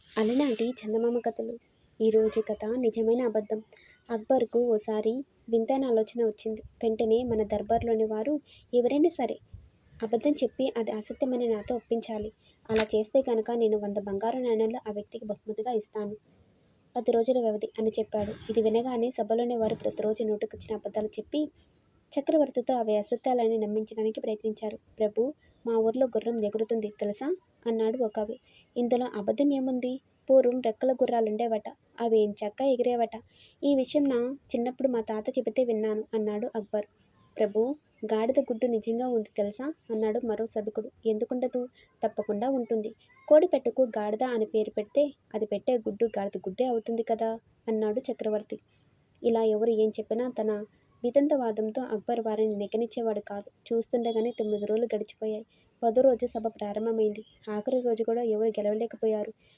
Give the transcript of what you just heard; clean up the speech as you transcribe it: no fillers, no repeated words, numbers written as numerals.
అలనాటి చందమామ కథలు. ఈరోజు కథ నిజమైన అబద్ధం. అక్బర్కు ఓసారి వింతైన ఆలోచన వచ్చింది. వెంటనే మన దర్బార్లోని వారు ఎవరైనా సరే అబద్ధం చెప్పి అది అసత్యమని నాతో ఒప్పించాలి. అలా చేస్తే కనుక నేను 100 బంగారు నాణేలు ఆ వ్యక్తికి బహుమతిగా ఇస్తాను. 10 రోజుల వ్యవధి అని చెప్పాడు. ఇది వినగానే సభలోని వారు ప్రతిరోజు నోటుకొచ్చిన అబద్ధాలు చెప్పి చక్రవర్తితో అవి అసత్యాలని నమ్మించడానికి ప్రయత్నించారు. ప్రభు, మా ఊర్లో గుర్రం ఎగురుతుంది తెలుసా? అన్నాడు ఒక కవి. ఇందులో అబద్ధం ఏముంది? పూర్వం రెక్కల గుర్రాలుండేవట. అవి ఎంచక్కా ఎగిరేవట. ఈ విషయం నా చిన్నప్పుడు మా తాత చెబితే విన్నాను అన్నాడు అక్బర్. ప్రభు, గాడిద గుడ్డు నిజంగా ఉంది తెలుసా? అన్నాడు మరో సభికుడు. ఎందుకుండదు? తప్పకుండా ఉంటుంది. కోడి పెట్టకు గాడిద అని పేరు పెడితే అది పెట్టే గుడ్డు గాడిద గుడ్డే అవుతుంది కదా అన్నాడు చక్రవర్తి. ఇలా ఎవరు ఏం చెప్పినా తన వితంతవాదంతో అక్బర్ వారిని నెగ్గనిచ్చేవాడు కాదు. చూస్తుండగానే 9 రోజులు గడిచిపోయాయి. 10వ రోజు సభ ప్రారంభమైంది. ఆఖరి రోజు కూడా ఎవరు గెలవలేకపోయారు.